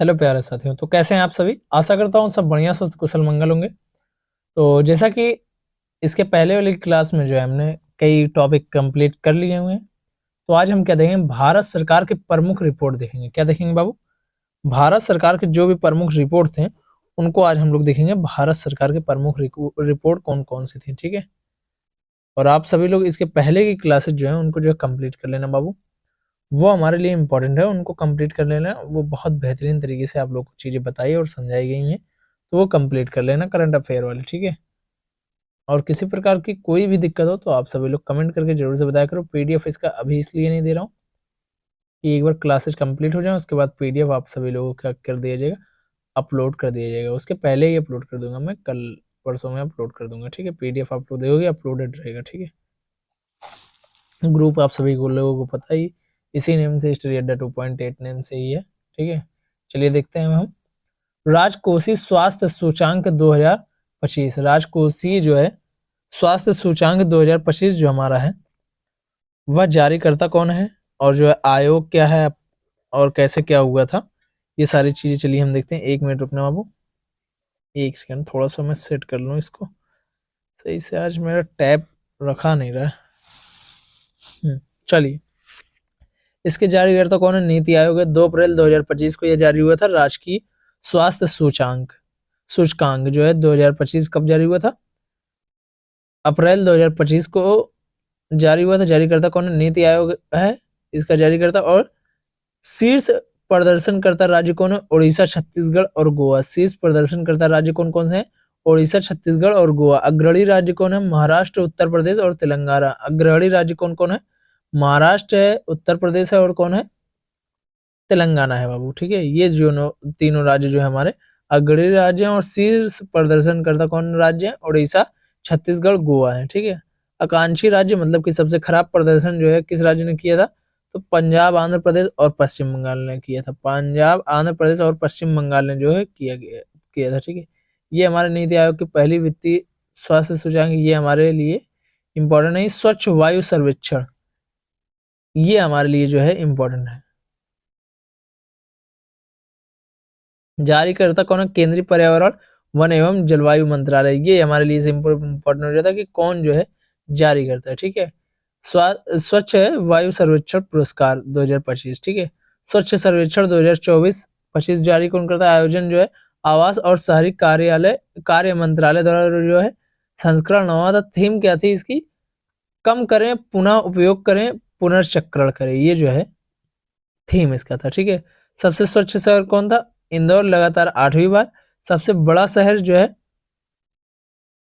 Hello प्यारे साथियों। तो कैसे हैं आप सभी? आशा करता हूँ सब बढ़िया स्वस्थ कुशल मंगल होंगे। तो जैसा कि इसके पहले वाली क्लास में जो है हमने कई टॉपिक कंप्लीट कर लिए हुए हैं, तो आज हम क्या देखेंगे? भारत सरकार की प्रमुख रिपोर्ट देखेंगे। क्या देखेंगे बाबू? भारत सरकार के जो भी प्रमुख रिपोर्ट थे उनको आज हम लोग देखेंगे। भारत सरकार के प्रमुख रिपोर्ट कौन कौन सी थी, ठीक है। और आप सभी लोग इसके पहले की क्लासेज जो है उनको जो है कंप्लीट कर लेना बाबू। वो हमारे लिए इम्पोर्टेंट है, उनको कंप्लीट कर लेना। वो बहुत बेहतरीन तरीके से आप लोग को चीज़ें बताई और समझाई गई हैं, तो वो कंप्लीट कर लेना करंट अफेयर वाले, ठीक है। और किसी प्रकार की कोई भी दिक्कत हो तो आप सभी लोग कमेंट करके जरूर से बताया करो। पीडीएफ इसका अभी इसलिए नहीं दे रहा हूँ कि एक बार क्लासेस कंप्लीट हो जाए उसके बाद पीडीएफ आप सभी लोगों का कर दिया जाएगा, अपलोड कर दिया जाएगा। उसके पहले ही अपलोड कर दूंगा मैं, कल परसों में अपलोड कर दूंगा, ठीक है। पीडीएफ आप लोग देखोगे अपलोडेड रहेगा, ठीक है। ग्रुप आप सभी को लोगों को पता ही इसी नेम से, हिस्ट्री अड्डा 2.8 नेम से ही है, ठीक है। चलिए देखते हैं हम राजकोषीय स्वास्थ्य सूचांक 2025। राजकोषीय जो है स्वास्थ्य सूचांक 2025 जो हमारा है, वह जारी करता कौन है और जो है आयोग क्या है और कैसे क्या हुआ था, ये सारी चीजें चलिए हम देखते हैं। 1 मिनट रुकना बाबू, 1 सेकंड, थोड़ा सा मैं सेट कर लूँ इसको सही से। आज मेरा टैब रखा नहीं रहा है। चलिए, इसके जारीकर्ता कौन है? नीति आयोग है। 2 अप्रैल 2025 को यह जारी हुआ था। राजकीय स्वास्थ्य सूचकांक जो है 2025 कब जारी हुआ था? अप्रैल 2025 को जारी हुआ था। जारीकर्ता कौन है? नीति आयोग है इसका जारीकर्ता। और शीर्ष प्रदर्शन करता राज्य कौन है? उड़ीसा, छत्तीसगढ़ और गोवा। शीर्ष प्रदर्शन करता राज्य कौन कौन से हैं? उड़ीसा, छत्तीसगढ़ और गोवा। अग्रणी राज्य कौन है? महाराष्ट्र, उत्तर प्रदेश और तेलंगाना। अग्रणी राज्य कौन कौन है? महाराष्ट्र है, उत्तर प्रदेश है और कौन है? तेलंगाना है बाबू, ठीक है। ये जो तीनों राज्य जो है हमारे अग्रणी राज्य हैं। और शीर्ष प्रदर्शन करता कौन राज्य है? उड़ीसा, छत्तीसगढ़, गोवा है, ठीक है। आकांक्षी राज्य मतलब कि सबसे खराब प्रदर्शन जो है किस राज्य ने किया था? तो पंजाब, आंध्र प्रदेश और पश्चिम बंगाल ने किया था। पंजाब, आंध्र प्रदेश और पश्चिम बंगाल ने जो है किया था, ठीक है। ये हमारे नीति आयोग की पहली वित्तीय स्वास्थ्य सूचकांक, ये हमारे लिए इंपॉर्टेंट है। स्वच्छ वायु सर्वेक्षण, ये हमारे लिए जो है इंपॉर्टेंट है। जारी करता कौन है? केंद्रीय पर्यावरण, वन एवं जलवायु मंत्रालय। ये हमारे लिए इंपॉर्टेंट हो जाता है कि कौन जो है जारी करता है, ठीक है। स्वच्छ वायु सर्वेक्षण पुरस्कार 2025, ठीक है। स्वच्छ सर्वेक्षण 2024-25 जारी कौन करता है? आयोजन जो है आवास और शहरी कार्य मंत्रालय द्वारा जो है। संस्करण 9 था। थीम क्या थी इसकी? कम करें, पुनः उपयोग करें, पुनर्चक्रण करें, ये जो है थीम इसका था, ठीक है। सबसे स्वच्छ शहर कौन था? इंदौर, लगातार 8वीं बार। सबसे बड़ा शहर जो है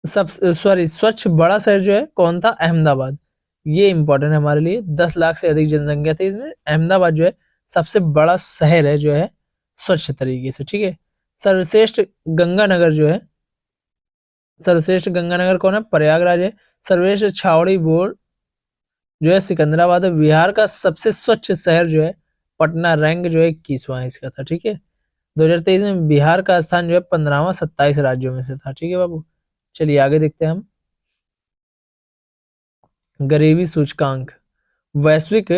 स्वच्छ बड़ा शहर जो है कौन था? अहमदाबाद। ये इंपॉर्टेंट है हमारे लिए। 10 लाख से अधिक जनसंख्या थी इसमें। अहमदाबाद जो है सबसे बड़ा शहर है जो है स्वच्छ तरीके से, ठीक है। सर्वश्रेष्ठ गंगानगर जो है, सर्वश्रेष्ठ गंगानगर कौन है? प्रयागराज है। सर्वश्रेष्ठ छावड़ी बोर्ड जो है सिकंदराबाद है। बिहार का सबसे स्वच्छ शहर जो है पटना, रैंक जो है 21वां इसका था, ठीक है। 2023 में बिहार का स्थान जो है 15वां 27 राज्यों में से था, ठीक है बाबू। चलिए आगे देखते हैं हम। गरीबी सूचकांक, वैश्विक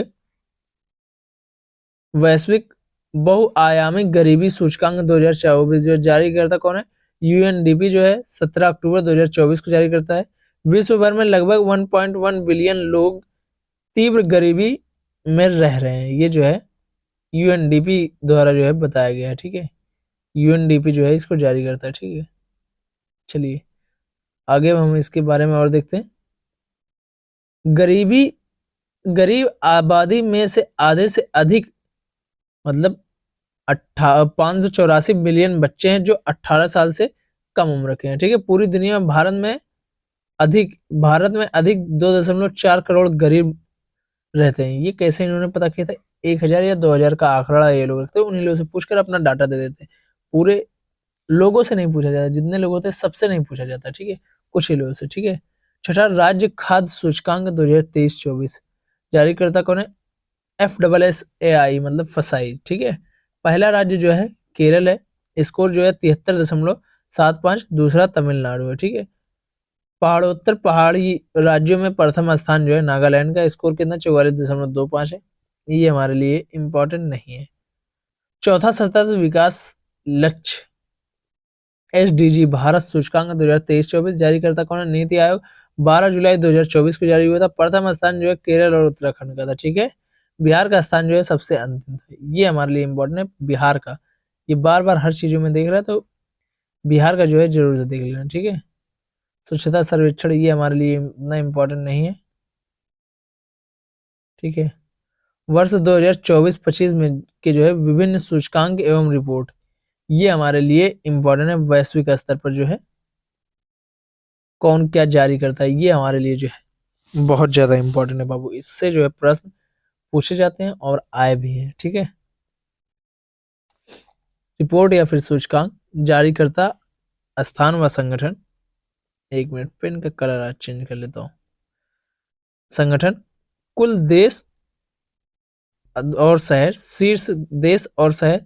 वैश्विक बहुआयामी गरीबी सूचकांक 2024 जो जारी करता कौन है? यूएनडीपी जो है 17 अक्टूबर 2024 को जारी करता है। विश्व भर में लगभग 1.1 बिलियन लोग तीव्र गरीबी में रह रहे हैं, ये जो है यूएनडीपी द्वारा जो है बताया गया है, ठीक है। यूएनडीपी जो है इसको जारी करता है, ठीक है। चलिए आगे हम इसके बारे में और देखते हैं। गरीबी गरीब आबादी में से आधे से अधिक मतलब 584 मिलियन बच्चे हैं जो 18 साल से कम उम्र के हैं, ठीक है। पूरी दुनिया में भारत में अधिक 2.4 करोड़ गरीब रहते हैं। ये कैसे इन्होंने पता किया था? 1000 या 2000 का आंकड़ा ये लोग रखते हैं, उन्हीं लोगों से पूछकर अपना डाटा दे देते हैं। पूरे लोगों से नहीं पूछा जाता, जितने लोग होते हैं सबसे नहीं पूछा जाता, ठीक है, कुछ ही लोगों से, ठीक है। छठा, राज्य खाद्य सूचकांक 2023-24 जारी करता कौन है? FSSAI मतलब फसाई, ठीक है। पहला राज्य जो है केरल है, स्कोर जो है 73.75। दूसरा तमिलनाडु है, ठीक है। पहाड़ी राज्यों में प्रथम स्थान जो है नागालैंड का, स्कोर कितना? 44.25 है। ये हमारे लिए इंपॉर्टेंट नहीं है। चौथा सतत विकास लक्ष्य SDG भारत सूचकांक 2023-24 जारी करता कौन है? नीति आयोग 12 जुलाई 2024 को जारी हुआ था। प्रथम स्थान जो है केरल और उत्तराखंड का था, ठीक है। बिहार का स्थान जो है सबसे अंतिम था। ये हमारे लिए इंपॉर्टेंट है बिहार का, ये बार बार हर चीजों में देख रहा है तो बिहार का जो है जरूर से देख लेना, ठीक है। स्वच्छता सर्वेक्षण ये हमारे लिए इतना इम्पोर्टेंट नहीं है, ठीक है। वर्ष 2024-25 में के जो है विभिन्न सूचकांक एवं रिपोर्ट, ये हमारे लिए इम्पोर्टेंट है। वैश्विक स्तर पर जो है कौन क्या जारी करता है, ये हमारे लिए जो है बहुत ज्यादा इम्पोर्टेंट है बाबू। इससे जो है प्रश्न पूछे जाते हैं और आए भी हैं, ठीक है। रिपोर्ट या फिर सूचकांक जारी करता स्थान व संगठन, एक मिनट पेन का कलर आज चेंज कर लेता हूँ। संगठन, कुल देश और शहर, शीर्ष देश और शहर,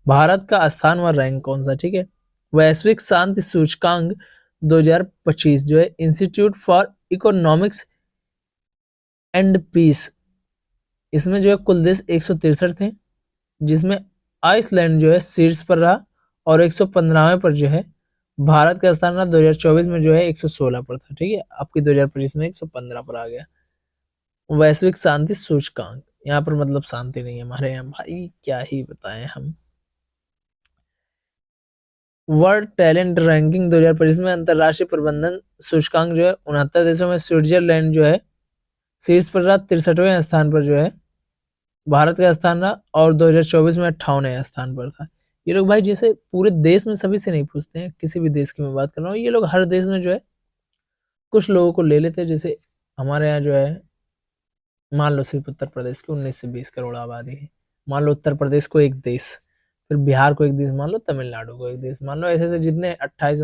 भारत का स्थान व रैंक कौन सा, ठीक है। वैश्विक शांति सूचकांक 2025 जो है Institute for Economics and Peace, इसमें जो है कुल देश 163 थे, जिसमें आइसलैंड जो है शीर्ष पर रहा और 115वें पर जो है भारत का स्थान रहा। 2024 में जो है 116 पर था, ठीक है। आपकी 2025 में 115 पर आ गया। वैश्विक शांति सूचकांक, यहाँ पर मतलब शांति नहीं है हमारे यहाँ भाई, क्या ही बताएं हम। वर्ल्ड टैलेंट रैंकिंग 2025 में अंतरराष्ट्रीय प्रबंधन सूचकांक जो है 69 देशों में स्विट्जरलैंड जो है शीर्ष पर रहा, 63वें स्थान पर जो है भारत का स्थान रहा और 2024 में 58वें स्थान पर था। ये लोग भाई जैसे पूरे देश में सभी से नहीं पूछते हैं, किसी भी देश की मैं बात कर रहा हूँ, ये लोग हर देश में जो है कुछ लोगों को ले लेते हैं। जैसे हमारे यहाँ जो है मान लो सिर्फ उत्तर प्रदेश की 19 से 20 करोड़ आबादी है, मान लो उत्तर प्रदेश को एक देश, फिर बिहार को एक देश मान लो, तमिलनाडु को एक देश मान लो, ऐसे ऐसे जितने 28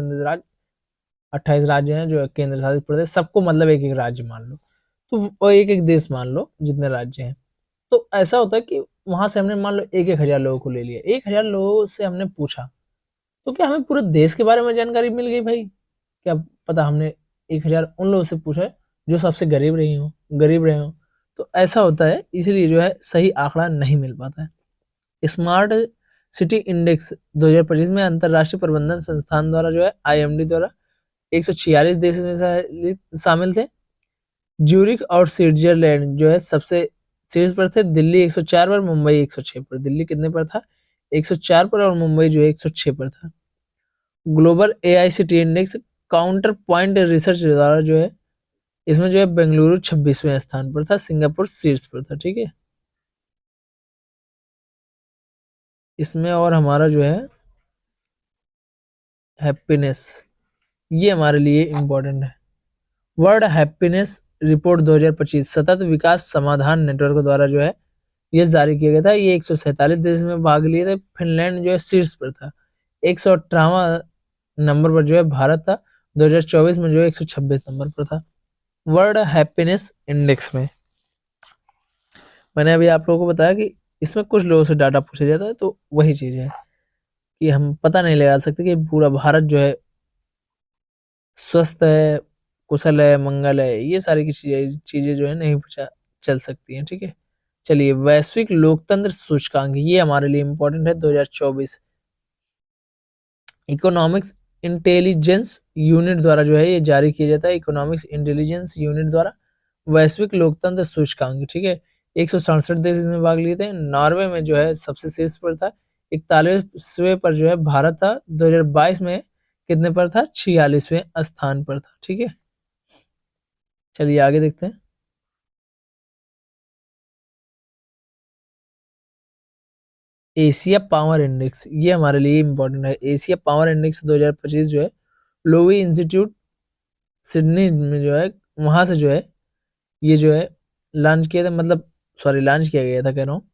राज्य हैं जो है केंद्र शासित प्रदेश, सबको मतलब एक एक राज्य मान लो, तो वो एक एक देश मान लो जितने राज्य हैं। तो ऐसा होता है कि वहां से हमने मान लो 1,000 लोगों को ले लिया, 1,000 लोगों से हमने पूछा, तो क्या हमें पूरे देश के बारे में जानकारी मिल गई भाई? क्या पता हमने 1,000 उन लोगों से पूछा है जो सबसे गरीब रहे हो। तो ऐसा होता है, इसलिए जो है सही आंकड़ा नहीं मिल पाता है। स्मार्ट सिटी इंडेक्स 2025 में अंतरराष्ट्रीय प्रबंधन संस्थान द्वारा जो है IMD द्वारा 146 देश में शामिल थे। ज्यूरिख और स्विट्जरलैंड जो है सबसे शीर्ष पर थे। दिल्ली 104 पर, मुंबई 106 पर। दिल्ली कितने पर था? 104 पर, और मुंबई जो है 106 पर था। Global AICT index counter point research द्वारा जो है इसमें जो है बेंगलुरु 26वें स्थान पर था, सिंगापुर शीर्ष पर था, ठीक है। इसमें और हमारा जो है हैप्पीनेस, ये हमारे लिए इंपॉर्टेंट है। वर्ल्ड हैप्पीनेस रिपोर्ट 2025 सतत विकास समाधान नेटवर्क द्वारा जो है ये जारी किया गया था। ये 147 देश में भाग लिए थे। फिनलैंड जो है शीर्ष पर था, 118वां नंबर पर जो है भारत था। 2024 में जो है 126 नंबर पर था वर्ल्ड हैप्पीनेस इंडेक्स में। मैंने अभी आप लोगों को बताया कि इसमें कुछ लोगों से डाटा पूछा जाता है, तो वही चीज है कि हम पता नहीं लगा सकते कि पूरा भारत जो है स्वस्थ है, कुशल है, मंगल है, ये सारी की चीजें जो है नहीं पूछा चल सकती हैं, ठीक है। चलिए, वैश्विक लोकतंत्र सूचकांक, ये हमारे लिए इंपॉर्टेंट है 2024। इकोनॉमिक्स इंटेलिजेंस यूनिट द्वारा जो है ये जारी किया जाता है। इकोनॉमिक्स इंटेलिजेंस यूनिट द्वारा वैश्विक लोकतंत्र सूचकांक, ठीक है। 167 देश इसमें भाग लिए थे। नॉर्वे में जो है सबसे शीर्ष पर था, 41वें पर जो है भारत था। 2022 में कितने पर था? 46वें स्थान पर था, ठीक है। चलिए आगे देखते हैं। एशिया पावर इंडेक्स, ये हमारे लिए इंपॉर्टेंट है। एशिया पावर इंडेक्स 2025 जो है लोवी इंस्टीट्यूट सिडनी में जो है वहां से जो है ये जो है लॉन्च किया था, मतलब सॉरी लॉन्च किया गया था कह रहा हूँ।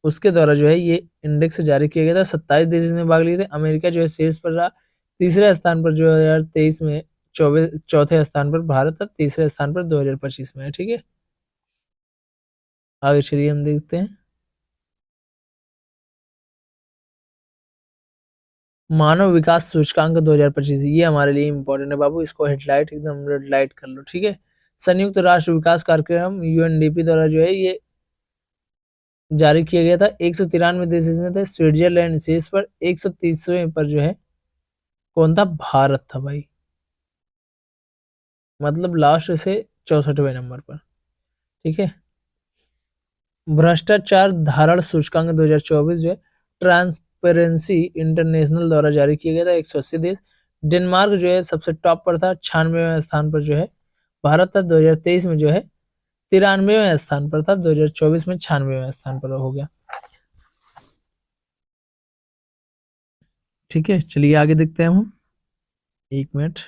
उसके द्वारा जो है ये इंडेक्स जारी किया गया था। 27 देश इसमें भाग लिए थे। अमेरिका जो है शीर्ष पर रहा, तीसरे स्थान पर 2023 में। चौथे स्थान पर भारत था, तीसरे स्थान पर 2025 में है, ठीक है। आगे चलिए हम देखते हैं। मानव विकास सूचकांक 2025, ये हमारे लिए इंपॉर्टेंट है बाबू, इसको हेडलाइट एकदम रेड लाइट कर लो, ठीक है। संयुक्त राष्ट्र विकास कार्यक्रम UNDP द्वारा जो है ये जारी किया गया था। 193 देश इसमें थे, स्विट्जरलैंड शीर्ष पर, 130वें पर जो है कौन था, भारत था भाई, मतलब लास्ट से 64वें नंबर पर। ठीक है, भ्रष्टाचार धारण सूचकांक 2024 जो है ट्रांसपेरेंसी इंटरनेशनल द्वारा जारी किया गया था। 180 देश, डेनमार्क जो है सबसे टॉप पर था, 96वें स्थान पर जो है भारत था। 2023 में जो है 93वें स्थान पर था, 2024 में 96वें स्थान पर हो गया। ठीक है, चलिए आगे देखते हैं हम, एक मिनट।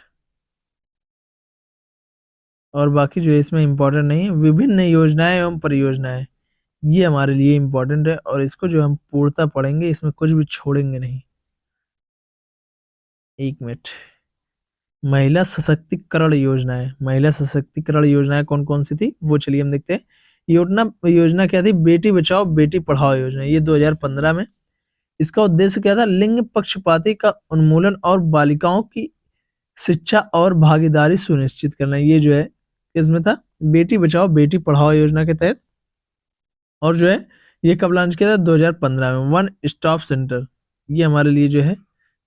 और बाकी जो है इसमें इंपॉर्टेंट नहीं है, विभिन्न योजनाएं एवं परियोजनाएं, ये हमारे लिए इंपॉर्टेंट है और इसको जो हम पूर्णतः पढ़ेंगे, इसमें कुछ भी छोड़ेंगे नहीं। एक मिनट, महिला सशक्तिकरण योजनाएं, महिला सशक्तिकरण योजनाएं कौन कौन सी थी वो चलिए हम देखते हैं। योजना क्या थी, बेटी बचाओ बेटी पढ़ाओ योजना, ये 2015 में। इसका उद्देश्य क्या था, लिंग पक्षपाती का उन्मूलन और बालिकाओं की शिक्षा और भागीदारी सुनिश्चित करना, ये जो है इसमें था, बेटी बचाओ बेटी पढ़ाओ योजना के तहत। और जो है ये कब लॉन्च किया था, 2015 में। वन स्टॉप सेंटर, ये हमारे लिए जो है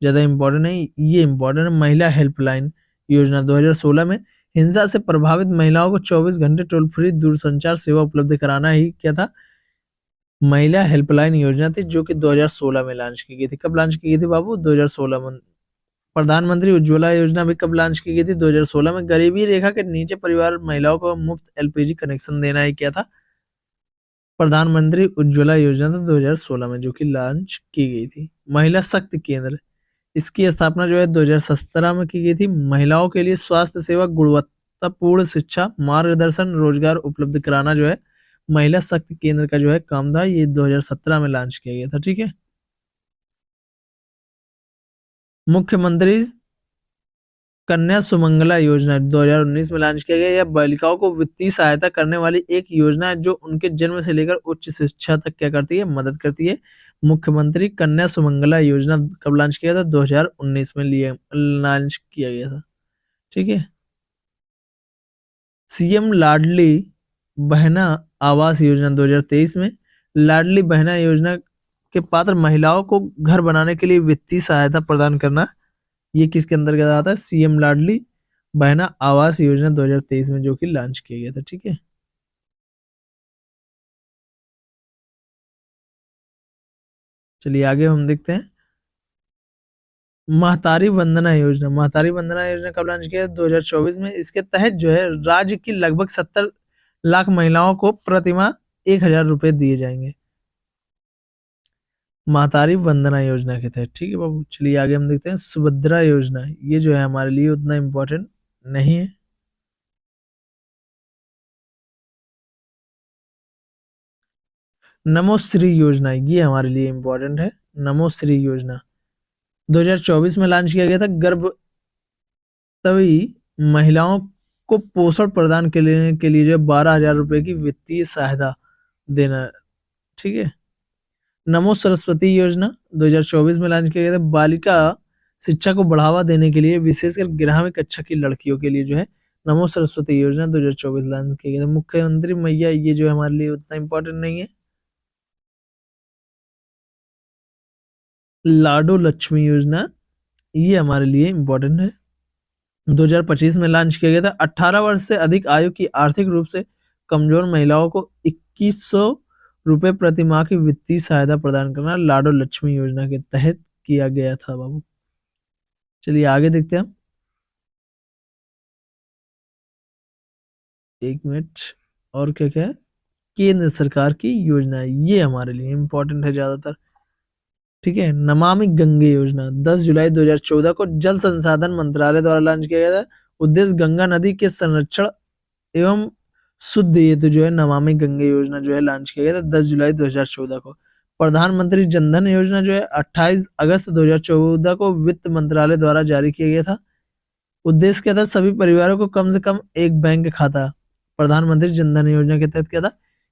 ज्यादा इंपॉर्टेंट नहीं, ये इंपॉर्टेंट है। महिला हेल्पलाइन योजना 2016 में, हिंसा से प्रभावित महिलाओं को 24 घंटे टोल फ्री दूरसंचार सेवा उपलब्ध कराना ही क्या था, महिला हेल्पलाइन योजना थी, जो कि 2016 में लॉन्च की गई थी। कब लॉन्च की गई थी बाबू, 2016 में। प्रधानमंत्री उज्ज्वला योजना भी कब लॉन्च की गई थी, 2016 में। गरीबी रेखा के नीचे परिवार महिलाओं को मुफ्त एलपीजी कनेक्शन देना ही क्या था, प्रधानमंत्री उज्ज्वला योजना था 2016 में, जो कि लॉन्च की गई थी। महिला शक्ति केंद्र, इसकी स्थापना जो है 2017 में की गई थी। महिलाओं के लिए स्वास्थ्य सेवा, गुणवत्तापूर्ण शिक्षा, मार्गदर्शन, रोजगार उपलब्ध कराना जो है महिला शक्ति केंद्र का जो है काम था। ये 2017 में लॉन्च किया गया था। ठीक है, मुख्यमंत्री कन्या सुमंगला योजना 2019 में लॉन्च किया गया। यह बालिकाओं को वित्तीय सहायता करने वाली एक योजना है, जो उनके जन्म से लेकर उच्च शिक्षा तक क्या करती है, मदद करती है। मुख्यमंत्री कन्या सुमंगला योजना कब लॉन्च किया था, 2019 में लॉन्च किया गया था। ठीक है, सीएम लाडली बहना आवास योजना 2023 में, लाडली बहना योजना के पात्र महिलाओं को घर बनाने के लिए वित्तीय सहायता प्रदान करना, ये किसके अंतर्गत आता है, सीएम लाडली बहना आवास योजना 2023 में, जो कि लॉन्च किया गया था। ठीक है, चलिए आगे हम देखते हैं, महतारी वंदना योजना। महतारी वंदना योजना कब लॉन्च किया, 2024 में। इसके तहत जो है राज्य की लगभग 70 लाख महिलाओं को प्रतिमाह 1,000 रुपए दिए जाएंगे, महतारी वंदना योजना के तहत। ठीक है बाबू, चलिए आगे हम देखते हैं, सुभद्रा योजना, ये जो है हमारे लिए उतना इम्पोर्टेंट नहीं है। नमोश्री योजना, ये हमारे लिए इम्पोर्टेंट है। नमोश्री योजना 2024 में लॉन्च किया गया था। गर्भवती महिलाओं को पोषण प्रदान के लिए जो 12,000 रुपए की वित्तीय सहायता देना। ठीक है, नमो सरस्वती योजना 2024 में लॉन्च किया गया था। बालिका शिक्षा को बढ़ावा देने के लिए, विशेषकर 11वीं कक्षा की लड़कियों के लिए जो है नमो सरस्वती योजना 2024 लॉन्च किया गया था। मुख्यमंत्री मैया, ये जो है हमारे लिए उतना इम्पोर्टेंट नहीं है। लाडो लक्ष्मी योजना, ये हमारे लिए इम्पोर्टेंट है, 2025 में लॉन्च किया गया था। 18 वर्ष से अधिक आयु की आर्थिक रूप से कमजोर महिलाओं को 2,100 रुपए प्रति माह की वित्तीय सहायता प्रदान करना लाडो लक्ष्मी योजना के तहत किया गया था बाबू। चलिए आगे देखते हैं हम, एक मिनट। और क्या क्या है, केंद्र सरकार की योजना है, ये हमारे लिए इम्पोर्टेंट है ज्यादातर। ठीक है, नमामि गंगे योजना 10 जुलाई 2014 को जल संसाधन मंत्रालय द्वारा लॉन्च किया गया था। उद्देश्य गंगा नदी के संरक्षण एवं शुद्ध, ये तो जो है नमामि गंगे योजना जो है लॉन्च किया गया था 10 जुलाई 2014 को। प्रधानमंत्री जनधन योजना जो है 28 अगस्त 2014 को वित्त मंत्रालय द्वारा जारी किया गया था। उद्देश्य क्या था, सभी परिवारों को कम से कम एक बैंक खाता, प्रधानमंत्री जनधन योजना के तहत क्या था,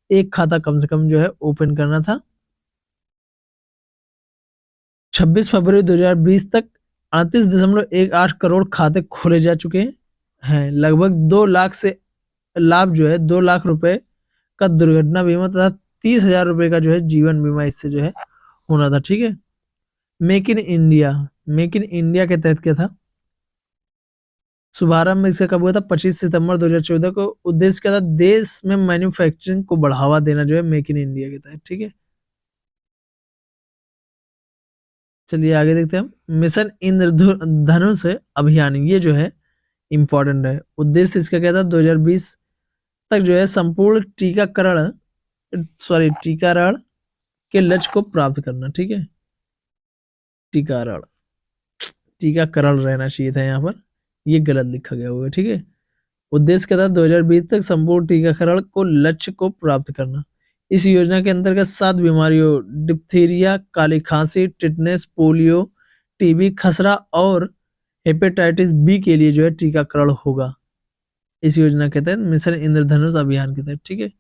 एक खाता कम से कम जो है ओपन करना था। 26 फरवरी 2020 तक 38.18 करोड़ खाते खोले जा चुके हैं। लगभग 2 लाख से लाभ जो है 2 लाख रुपए का दुर्घटना बीमा तथा 30,000 रुपए का जो है जीवन बीमा इससे जो है होना था। ठीक है। Make in India, make in India के तहत क्या था, शुभारंभ इसका कब हुआ था, 25 सितंबर 2014 को। उद्देश्य क्या था, देश में मैन्युफैक्चरिंग को बढ़ावा देना जो है मेक इन इंडिया के तहत। ठीक है। चलिए आगे देखते हैं हम। मिशन इंद्रधनुष अभियान, ये जो है इंपॉर्टेंट है। उद्देश्य इसका क्या था, 2020 तक जो है संपूर्ण टीकाकरण के लक्ष्य को प्राप्त करना। ठीक है। टीकाकरण, टीकाकरण रहना चाहिए था यहाँ पर, ये गलत लिखा गया हुआ है। ठीक है। उद्देश्य क्या था, 2020 तक संपूर्ण टीकाकरण को लक्ष्य को प्राप्त करना। इस योजना के अंतर्गत 7 बीमारियों डिप्थीरिया, काली खांसी, टिटनेस, पोलियो, टीबी, खसरा और हेपेटाइटिस बी के लिए जो है टीकाकरण होगा इस योजना के तहत, मिशन इंद्रधनुष अभियान के तहत। ठीक है।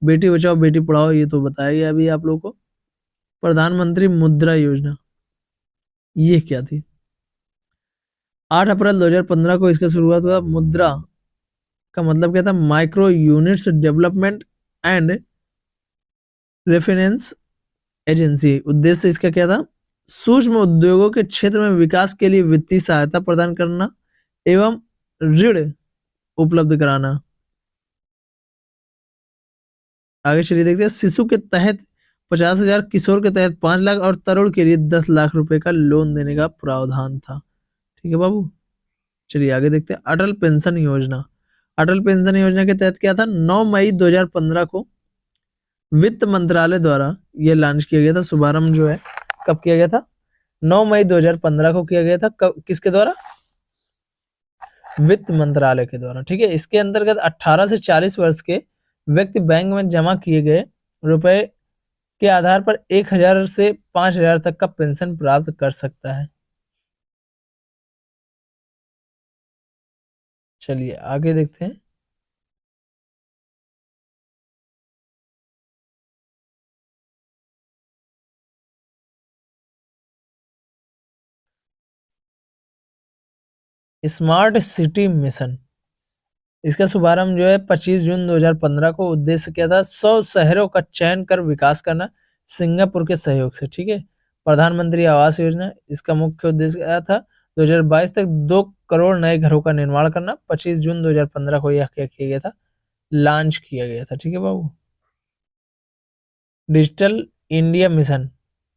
बेटी बचाओ बेटी पढ़ाओ, ये तो बताया गया अभी आप लोगों को। प्रधानमंत्री मुद्रा योजना, ये क्या थी, 8 अप्रैल 2015 को इसका शुरुआत हुआ। मुद्रा का मतलब क्या था, micro units development and reference agency. उद्देश्य इसका क्या था, सूक्ष्म उद्योगों के क्षेत्र में विकास के लिए वित्तीय सहायता प्रदान करना एवं ऋण उपलब्ध कराना। आगे चलिए देखते हैं। शिशु के तहत 50,000, किशोर के तहत 5 लाख और तरुण के लिए 10 लाख रुपए का लोन देने का प्रावधान था। ठीक है बाबू। चलिए आगे देखते हैं। अटल पेंशन योजना, अटल पेंशन योजना के तहत क्या था, 9 मई 2015 को वित्त मंत्रालय द्वारा यह लॉन्च किया गया था। शुभारंभ जो है कब किया गया था, 9 मई 2015 को किया गया था। किसके द्वारा, वित्त मंत्रालय के द्वारा। ठीक है। इसके अंतर्गत 18 से 40 वर्ष के व्यक्ति बैंक में जमा किए गए रुपए के आधार पर 1,000 से 5,000 तक का पेंशन प्राप्त कर सकता है। चलिए आगे देखते हैं। स्मार्ट सिटी मिशन, इसका शुभारंभ जो है 25 जून 2015 को। उद्देश्य क्या था, 100 शहरों का चयन कर विकास करना सिंगापुर के सहयोग से। ठीक है। प्रधानमंत्री आवास योजना, इसका मुख्य उद्देश्य क्या था, 2022 तक 2 करोड़ नए घरों का निर्माण करना। 25 जून 2015 को यह क्या किया गया था, लॉन्च किया गया था। ठीक है बाबू। डिजिटल इंडिया मिशन,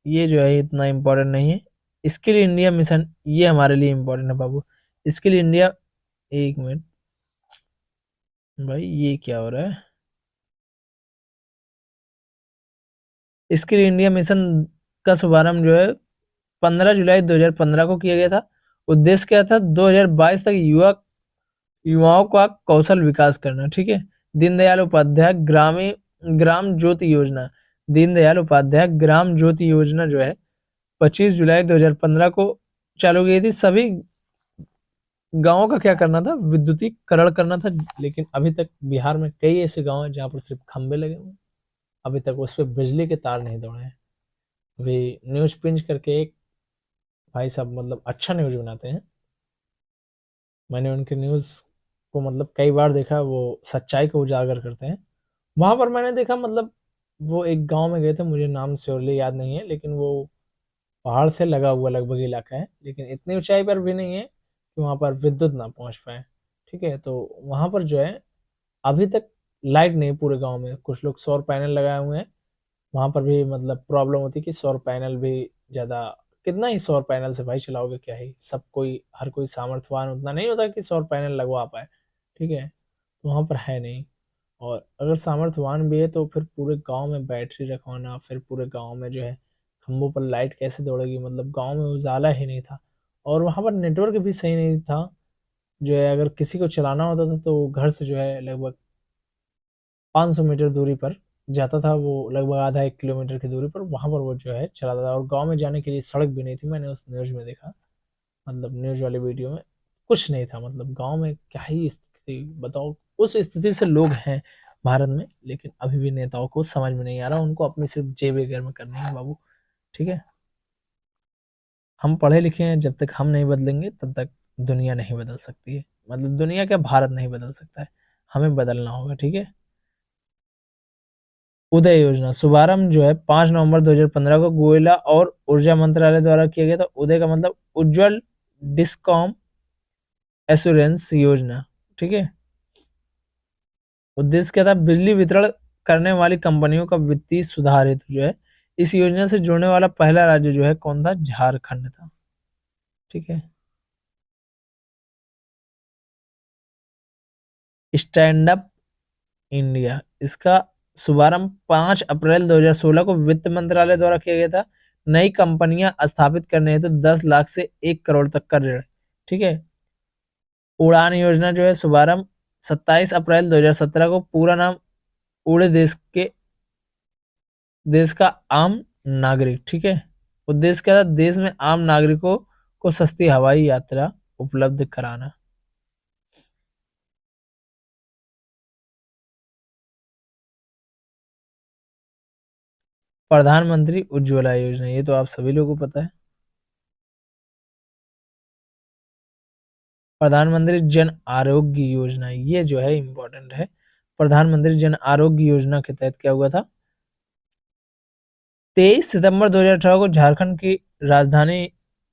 ये जो है इतना इम्पोर्टेंट नहीं है। स्किल इंडिया मिशन, ये हमारे लिए इम्पोर्टेंट है बाबू। स्किल इंडिया, एक मिनट भाई, ये क्या हो रहा है। स्किल इंडिया मिशन का शुभारंभ जो है 15 जुलाई 2015 को किया गया था। उद्देश्य क्या था, 2022 तक युवाओं का कौशल विकास करना। ठीक है। दीनदयाल उपाध्याय ग्राम ज्योति योजना, दीनदयाल उपाध्याय ग्राम ज्योति योजना जो है 25 जुलाई 2015 को चालू की थी। सभी गांवों का क्या करना था, विद्युतीकरण करना था। लेकिन अभी तक बिहार में कई ऐसे गांव हैं जहां पर सिर्फ खंबे लगे हुए हैं, अभी तक उस पर बिजली के तार नहीं दौड़े हैं। अभी न्यूज पिंच करके एक भाई साहब मतलब अच्छा न्यूज बनाते हैं, मैंने उनके न्यूज को मतलब कई बार देखा, वो सच्चाई को उजागर करते हैं। वहां पर मैंने देखा मतलब वो एक गांव में गए थे, मुझे नाम श्योरली याद नहीं है, लेकिन वो पहाड़ से लगा हुआ लगभग इलाका है, लेकिन इतनी ऊंचाई पर भी नहीं है कि वहां पर विद्युत ना पहुंच पाए। ठीक है। तो वहां पर जो है अभी तक लाइट नहीं पूरे गांव में। कुछ लोग सौर पैनल लगाए हुए हैं, वहां पर भी मतलब प्रॉब्लम होती है कि सौर पैनल भी ज्यादा, कितना ही सौर पैनल से भाई चलाओगे, क्या ही सब कोई, हर कोई सामर्थ्यवान उतना नहीं होता कि सौर पैनल लगवा पाए। ठीक है। तो वहां पर है नहीं। और अगर सामर्थ्यवान भी है तो फिर पूरे गांव में बैटरी रखवाना, फिर पूरे गांव में जो है खंभों पर लाइट कैसे दौड़ेगी, मतलब गांव में उजाला ही नहीं था। और वहां पर नेटवर्क भी सही नहीं था। जो है अगर किसी को चलाना होता था तो घर से जो है लगभग 500 मीटर दूरी पर जाता था, वो लगभग आधा 1 किलोमीटर की दूरी पर, वहां पर वो जो है चलाता था। और गांव में जाने के लिए सड़क भी नहीं थी, मैंने उस न्यूज में देखा, मतलब न्यूज वाले वीडियो में कुछ नहीं था। मतलब गांव में क्या ही स्थिति बताओ, उस स्थिति से लोग हैं भारत में, लेकिन अभी भी नेताओं को समझ में नहीं आ रहा, उनको अपनी सिर्फ जेबें गर्म करनी है बाबू। ठीक है। हम पढ़े लिखे हैं, जब तक हम नहीं बदलेंगे तब तक दुनिया नहीं बदल सकती है। मतलब दुनिया क्या, भारत नहीं बदल सकता है, हमें बदलना होगा। ठीक है। उदय योजना शुभारंभ जो है 5 नवंबर 2015 को कोयला और ऊर्जा मंत्रालय द्वारा किया गया था। उदय का मतलब उज्जवल डिस्कॉम एश्योरेंस योजना, ठीक है। उद्देश्य क्या था, बिजली वितरण करने वाली कंपनियों का वित्तीय सुधार हेतु जो है इस योजना से जुड़ने वाला पहला राज्य जो है कौन था, झारखंड था, ठीक है। स्टैंड अप इंडिया, इसका शुभारंभ 5 अप्रैल 2016 को वित्त मंत्रालय द्वारा किया गया था। नई कंपनियां स्थापित करने हेतु 10 लाख से 1 करोड़ तक का ऋण, ठीक है। उड़ान योजना जो है शुभारंभ 27 अप्रैल 2017 को, पूरा नाम उड़े देश का आम नागरिक, ठीक है। उद्देश्य क्या था, देश में आम नागरिकों को सस्ती हवाई यात्रा उपलब्ध कराना। प्रधानमंत्री उज्ज्वला योजना, ये तो आप सभी लोगों को पता है। प्रधानमंत्री जन आरोग्य योजना, ये जो है इंपॉर्टेंट है। प्रधानमंत्री जन आरोग्य योजना के तहत क्या हुआ था, 23 सितंबर 2018 को झारखंड की राजधानी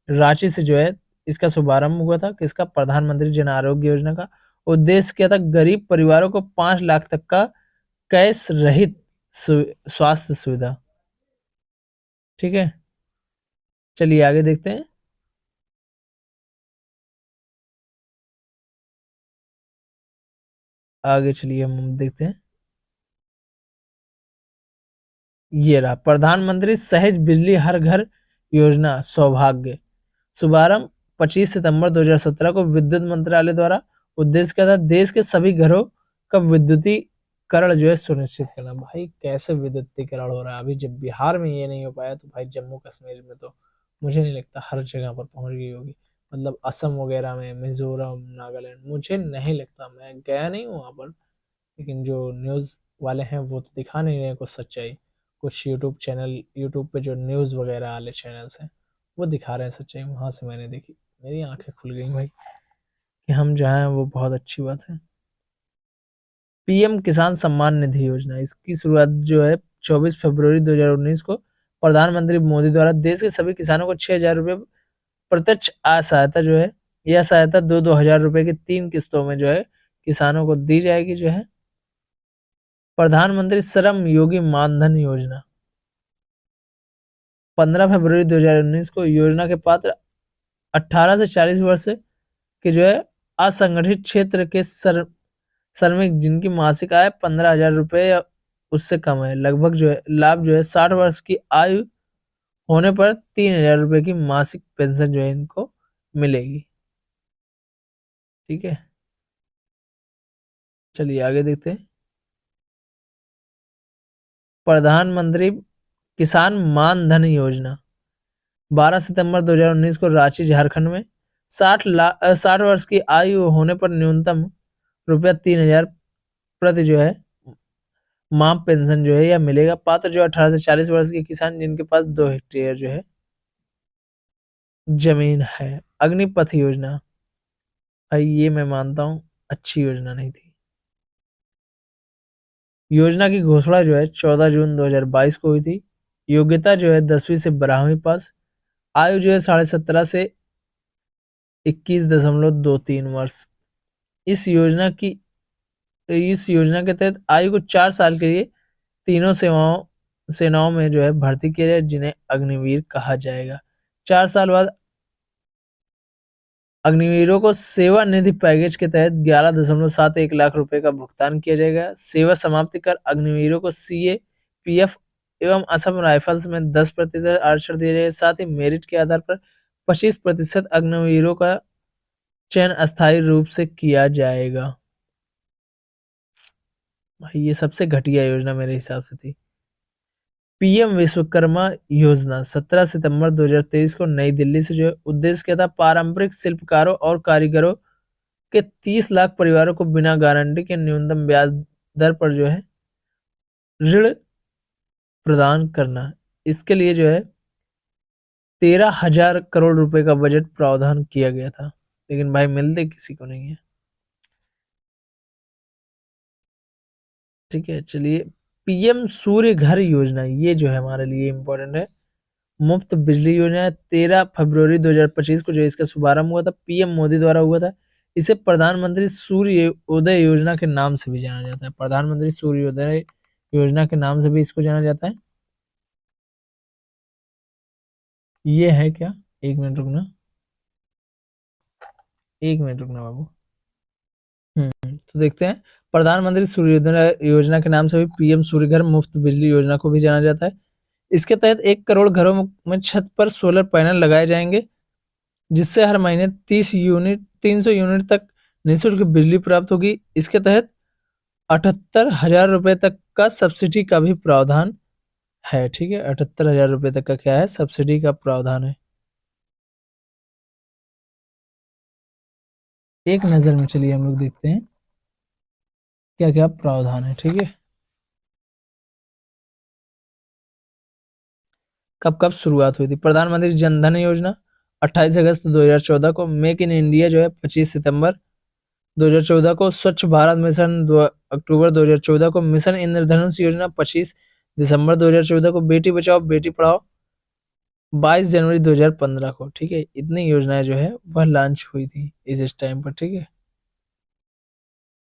रांची से जो है इसका शुभारंभ हुआ था। किसका, प्रधानमंत्री जन आरोग्य योजना का। उद्देश्य क्या था, गरीब परिवारों को 5 लाख तक का कैश रहित स्वास्थ्य सुविधा, ठीक है। चलिए आगे देखते हैं। आगे चलिए हम देखते हैं। ये रहा प्रधानमंत्री सहज बिजली हर घर योजना सौभाग्य, शुभारंभ 25 सितंबर 2017 को विद्युत मंत्रालय द्वारा। उद्देश्य क्या था, देश के सभी घरों का विद्युतीकरण जो है सुनिश्चित करना। भाई कैसे विद्युतीकरण हो रहा है, अभी जब बिहार में ये नहीं हो पाया तो भाई जम्मू कश्मीर में तो मुझे नहीं लगता हर जगह पर पहुंच गई होगी। मतलब असम वगैरह में, मिजोरम, नागालैंड, मुझे नहीं लगता, मैं गया नहीं हूँ वहां पर, लेकिन जो न्यूज़ वाले हैं वो तो दिखा नहीं रहे कुछ सच्चाई। कुछ यूट्यूब चैनल, यूट्यूब पे जो न्यूज़ वगैरह वाले चैनल्स हैं वो दिखा रहे हैं सच्चाई, वहां से मैंने देखी, मेरी आंखें खुल गई भाई कि हम जहाँ हैं वो बहुत अच्छी बात है। पीएम किसान सम्मान निधि योजना, इसकी शुरुआत जो है 24 फरवरी 2019 को प्रधानमंत्री मोदी द्वारा देश के सभी किसानों को 6,000 रुपये प्रत्यक्ष आय सहायता जो है, यह सहायता 2-2 हजार रुपए की 3 किस्तों में जो है किसानों को दी जाएगी जो है। प्रधानमंत्री श्रम योगी मानधन योजना, 15 फरवरी 2019 को योजना के पात्र 18 से 40 वर्ष के जो है असंगठित क्षेत्र के श्रमिक जिनकी मासिक आय 15,000 रुपये या उससे कम है, लगभग जो है लाभ जो है 60 वर्ष की आयु होने पर 3,000 रुपये की मासिक पेंशन जो है इनको मिलेगी, ठीक है। चलिए आगे देखते हैं। प्रधानमंत्री किसान मान धन योजना, 12 सितंबर 2019 को रांची झारखंड में 60 वर्ष की आयु होने पर न्यूनतम रुपया 3,000 प्रति जो है माह पेंशन जो है यह मिलेगा। पात्र जो 18 से 40 वर्ष के किसान जिनके पास 2 हेक्टेयर जो है जमीन है। अग्निपथ योजना, भाई ये मैं मानता हूं अच्छी योजना नहीं थी। योजना की घोषणा जो है 14 जून 2022 को हुई थी। योग्यता जो है 10वीं से 12वीं पास। आयु जो है 17.5 से 21.23 वर्ष। इस योजना की इस योजना के तहत आयु को 4 साल के लिए तीनों सेनाओं में जो है भर्ती किया जाए जिन्हें अग्निवीर कहा जाएगा। 4 साल बाद अग्निवीरों को सेवा निधि पैकेज के तहत 11.71 लाख रुपए का भुगतान किया जाएगा। सेवा समाप्ति कर अग्निवीरों को सीए, पीएफ एवं असम राइफल्स में 10% आरक्षण दिया जाएगा। साथ ही मेरिट के आधार पर 25% अग्निवीरों का चयन अस्थायी रूप से किया जाएगा। भाई ये सबसे घटिया योजना मेरे हिसाब से थी। पीएम विश्वकर्मा योजना, 17 सितंबर 2023 को नई दिल्ली से जो है उद्देश्य क्या था, पारंपरिक शिल्पकारों और कारीगरों के 30 लाख परिवारों को बिना गारंटी के न्यूनतम ब्याज दर पर जो है ऋण प्रदान करना। इसके लिए जो है 13,000 करोड़ रुपए का बजट प्रावधान किया गया था, लेकिन भाई मिलते किसी को नहीं है, ठीक है। चलिए पीएम सूर्य घर योजना, ये जो है हमारे लिए इम्पोर्टेंट है। मुफ्त बिजली योजना है। 13 फरवरी 2025 को जो इसका शुभारंभ हुआ था, पीएम मोदी द्वारा हुआ था। इसे प्रधानमंत्री सूर्य उदय योजना के नाम से भी जाना जाता है। प्रधानमंत्री सूर्य उदय योजना के नाम से भी इसको जाना जाता है। ये है क्या, एक मिनट रुकना, एक मिनट रुकना बाबू। तो देखते हैं, प्रधानमंत्री सूर्योदय योजना के नाम से भी पीएम सूर्य घर मुफ्त बिजली योजना को भी जाना जाता है। इसके तहत 1 करोड़ घरों में छत पर सोलर पैनल लगाए जाएंगे, जिससे हर महीने 300 यूनिट तक निःशुल्क बिजली प्राप्त होगी। इसके तहत 78,000 रुपए तक का सब्सिडी का भी प्रावधान है। ठीक है, 78,000 रुपए तक का क्या है, सब्सिडी का प्रावधान है। एक नजर में चलिए हम लोग देखते हैं क्या क्या प्रावधान है। ठीक है, कब कब शुरुआत हुई थी। प्रधानमंत्री जन धन योजना 28 अगस्त 2014 को। मेक इन इंडिया जो है 25 सितंबर 2014 को। स्वच्छ भारत मिशन अक्टूबर 2014 को। मिशन इंद्रधनुष योजना 25 दिसंबर 2014 को। बेटी बचाओ बेटी पढ़ाओ 22 जनवरी 2015 को। ठीक है, इतनी योजनाएं जो है वह लॉन्च हुई थी इस टाइम पर। ठीक है,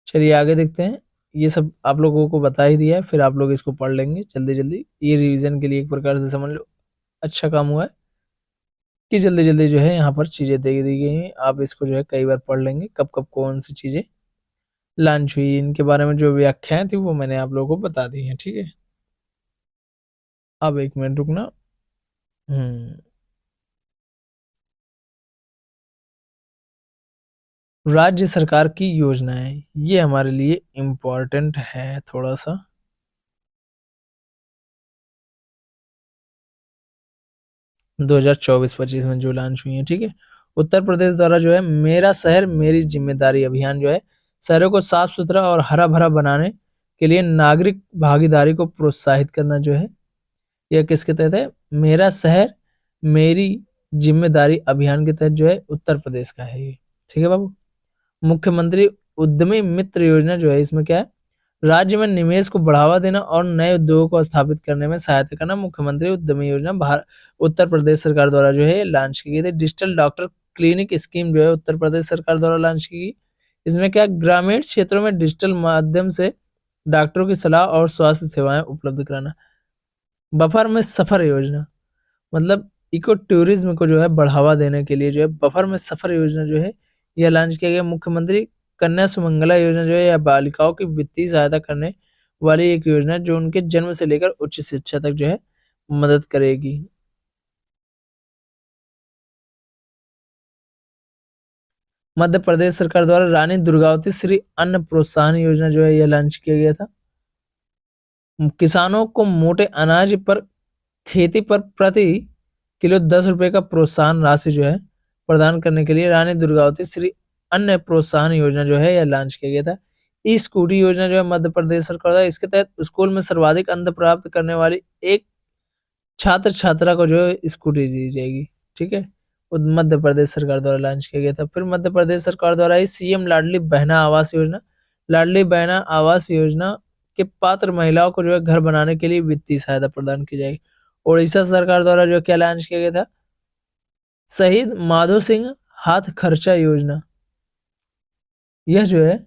चलिए आगे देखते हैं। ये सब आप लोगों को बता ही दिया है, फिर आप लोग इसको पढ़ लेंगे जल्दी जल्दी। ये रिवीजन के लिए एक प्रकार से समझ लो अच्छा काम हुआ है कि जल्दी जल्दी जो है यहाँ पर चीजें दे दी गई हैं। आप इसको जो है कई बार पढ़ लेंगे, कब कब कौन सी चीजें लॉन्च हुई, इनके बारे में जो व्याख्याएं थी वो मैंने आप लोगों को बता दी हैं। ठीक है, अब एक मिनट रुकना। राज्य सरकार की योजनाएं, ये हमारे लिए इम्पोर्टेंट है थोड़ा सा। 2024-25 में जो लॉन्च हुई है। ठीक है, उत्तर प्रदेश द्वारा जो है मेरा शहर मेरी जिम्मेदारी अभियान जो है शहरों को साफ सुथरा और हरा भरा बनाने के लिए नागरिक भागीदारी को प्रोत्साहित करना जो है, यह किसके तहत है, मेरा शहर मेरी जिम्मेदारी अभियान के तहत जो है उत्तर प्रदेश का है ये। ठीक है बाबू। मुख्यमंत्री उद्यमी मित्र योजना जो है, इसमें क्या है, राज्य में निवेश को बढ़ावा देना और नए उद्योगों को स्थापित करने में सहायता करना। मुख्यमंत्री उद्यमी योजना उत्तर प्रदेश सरकार द्वारा जो है लॉन्च की गई थी। डिजिटल डॉक्टर क्लिनिक स्कीम जो है उत्तर प्रदेश सरकार द्वारा लॉन्च की गई। इसमें क्या, ग्रामीण क्षेत्रों में डिजिटल माध्यम से डॉक्टरों की सलाह और स्वास्थ्य सेवाएं उपलब्ध कराना। बफर में सफर योजना, मतलब इको टूरिज्म को जो है बढ़ावा देने के लिए जो है बफर में सफर योजना जो है यह लॉन्च किया गया। मुख्यमंत्री कन्या सुमंगला योजना जो है यह बालिकाओं की वित्तीय सहायता करने वाली एक योजना है जो उनके जन्म से लेकर उच्च शिक्षा तक जो है मदद करेगी। मध्य प्रदेश सरकार द्वारा रानी दुर्गावती श्री अन्न प्रोत्साहन योजना जो है यह लॉन्च किया गया था। किसानों को मोटे अनाज पर खेती पर प्रति किलो 10 रुपए का प्रोत्साहन राशि जो है प्रदान करने के लिए रानी दुर्गावती श्री अन्न प्रोत्साहन योजना जो है यह लॉन्च किया गया था। ई स्कूटी योजना जो है मध्य प्रदेश सरकार द्वारा, इसके तहत स्कूल में सर्वाधिक अंक प्राप्त करने वाली एक छात्र छात्रा को जो है स्कूटी दी जाएगी। ठीक है, मध्य प्रदेश सरकार द्वारा लॉन्च किया गया था। फिर मध्य प्रदेश सरकार द्वारा ही सीएम लाडली बहना आवास योजना, लाडली बहना आवास योजना के पात्र महिलाओं को जो है घर बनाने के लिए वित्तीय सहायता प्रदान की जाएगी। उड़ीसा सरकार द्वारा जो क्या लॉन्च किया गया था, शहीद माधो सिंह हाथ खर्चा योजना, यह जो है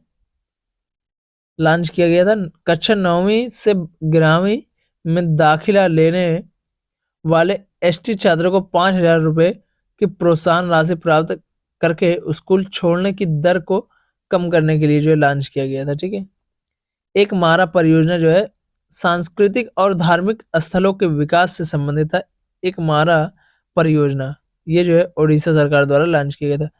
लॉन्च किया गया था। कक्षा 9वीं से 11वीं में दाखिला लेने वाले एसटी छात्रों को 5,000 रुपए की प्रोत्साहन राशि प्राप्त करके स्कूल छोड़ने की दर को कम करने के लिए जो है लॉन्च किया गया था। ठीक है, एक मारा परियोजना जो है सांस्कृतिक और धार्मिक स्थलों के विकास से संबंधित था। एक मारा परियोजना ये जो है उड़ीसा सरकार द्वारा लॉन्च किया गया था।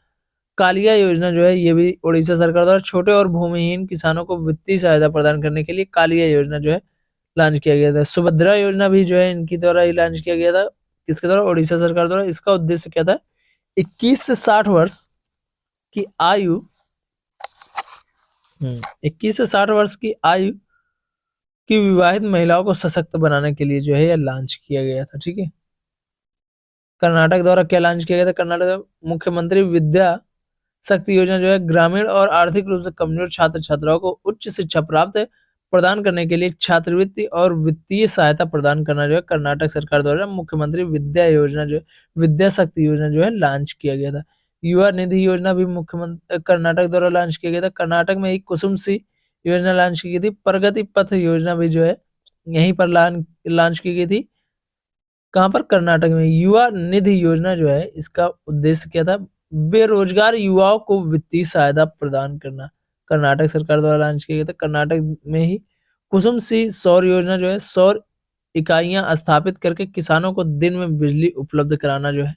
कालिया योजना जो है ये भी उड़ीसा सरकार द्वारा छोटे और भूमिहीन किसानों को वित्तीय सहायता प्रदान करने के लिए कालिया योजना जो है लॉन्च किया गया था। सुभद्रा योजना भी जो है इनकी द्वारा ही लॉन्च किया गया था, किसके द्वारा, उड़ीसा सरकार द्वारा। इसका उद्देश्य क्या था, 21 से 60 वर्ष की आयु 21 से 60 वर्ष की आयु की विवाहित महिलाओं को सशक्त बनाने के लिए जो है यह लॉन्च किया गया था। ठीक है, कर्नाटक द्वारा क्या लॉन्च किया गया था, कर्नाटक मुख्यमंत्री विद्या शक्ति योजना जो है ग्रामीण और आर्थिक रूप से कमजोर छात्र छात्राओं को उच्च शिक्षा प्राप्त प्रदान करने के लिए छात्रवृत्ति और वित्तीय सहायता प्रदान करना जो है कर्नाटक सरकार द्वारा मुख्यमंत्री विद्या योजना जो विद्या शक्ति योजना जो है लॉन्च किया गया था। युवा निधि योजना भी मुख्यमंत्री कर्नाटक द्वारा लॉन्च किया गया था। कर्नाटक में ही कुसुम सी योजना लॉन्च की गई थी। प्रगति पथ योजना भी जो है यहीं पर लॉन्च की गई थी। कहाँ पर? कर्नाटक में। युवा निधि योजना जो है इसका उद्देश्य क्या था? बेरोजगार युवाओं को वित्तीय सहायता प्रदान करना। कर्नाटक सरकार द्वारा लॉन्च किया गया था। कर्नाटक में ही कुसुम सी सौर योजना जो है सौर इकाइयां स्थापित करके किसानों को दिन में बिजली उपलब्ध कराना जो है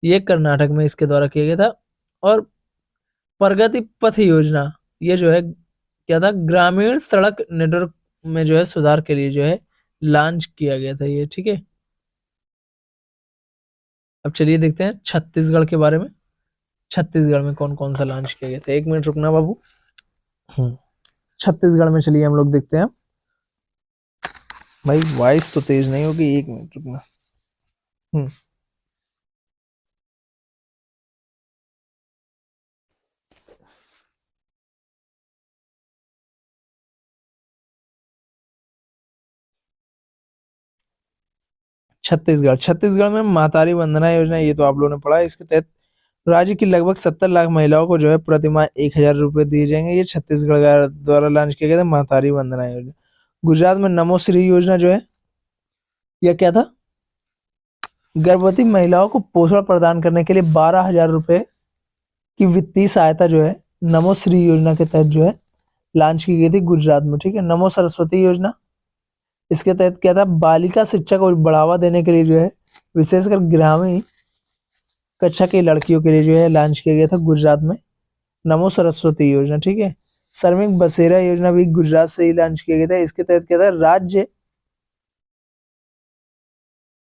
ये कर्नाटक में इसके द्वारा किया गया था। और प्रगति पथ योजना ये जो है क्या था? ग्रामीण सड़क नेटवर्क में जो है सुधार के लिए जो है लॉन्च किया गया था ये। ठीक है, अब चलिए देखते हैं छत्तीसगढ़ के बारे में। छत्तीसगढ़ में कौन कौन सा लॉन्च किया गया था? एक मिनट रुकना बाबू। छत्तीसगढ़ में चलिए हम लोग देखते हैं। भाई वॉइस तो तेज नहीं होगी, एक मिनट रुकना। छत्तीसगढ़ में महतारी वंदना योजना, ये तो आप लोगों ने पढ़ा है। इसके तहत राज्य की लगभग 70 लाख महिलाओं को जो है प्रतिमाह 1,000 रुपए दिए जाएंगे। ये छत्तीसगढ़ द्वारा लॉन्च किया गया था महतारी वंदना योजना। गुजरात में नमो श्री योजना जो है यह क्या था? गर्भवती महिलाओं को पोषण प्रदान करने के लिए 12,000 रुपए की वित्तीय सहायता जो है नमो श्री योजना के तहत जो है लॉन्च की गई थी गुजरात में। ठीक है, नमो सरस्वती योजना, इसके तहत क्या था? बालिका शिक्षा को बढ़ावा देने के लिए जो है विशेषकर ग्रामीण कक्षा की लड़कियों के लिए जो है लॉन्च किया गया था गुजरात में नमो सरस्वती योजना। ठीक है, श्रमिक बसेरा योजना भी गुजरात से ही लॉन्च किया गया था। इसके तहत क्या था? राज्य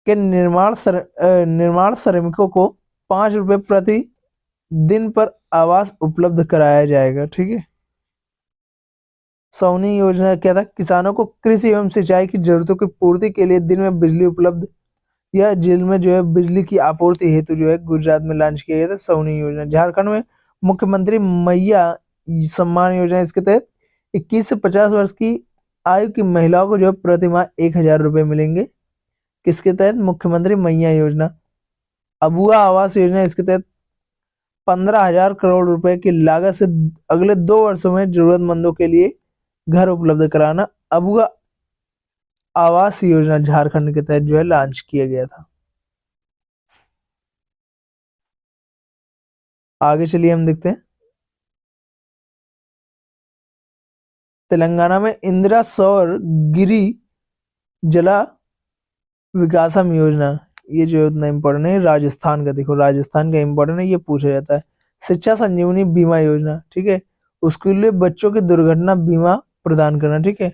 के निर्माण श्रमिकों को 5 रुपए प्रति दिन पर आवास उपलब्ध कराया जाएगा। ठीक है, सौनी योजना क्या था? किसानों को कृषि एवं सिंचाई की जरूरतों की पूर्ति के लिए दिन में बिजली उपलब्ध या जेल में जो है बिजली की आपूर्ति हेतु जो है गुजरात में लॉन्च किया गया था सौनी योजना। झारखंड में मुख्यमंत्री मैया सम्मान योजना, इसके तहत 21 से 50 वर्ष की आयु की महिलाओं को जो है प्रतिमाह 1,000 रुपए मिलेंगे। किसके तहत? मुख्यमंत्री मैया योजना। अबुआ आवास योजना, इसके तहत 15,000 करोड़ रुपए की लागत से अगले 2 वर्षों में जरूरतमंदों के लिए घर उपलब्ध कराना। अबुआ आवास योजना झारखंड के तहत जो है लॉन्च किया गया था। आगे चलिए हम देखते हैं। तेलंगाना में इंदिरा सौर गिरी जला विकासम योजना, ये जो उतना इम्पोर्टेंट है। राजस्थान का देखो, राजस्थान का इम्पोर्टेंट है, ये पूछा जाता है। शिक्षा संजीवनी बीमा योजना, ठीक है, उसके लिए बच्चों की दुर्घटना बीमा प्रदान करना। ठीक है,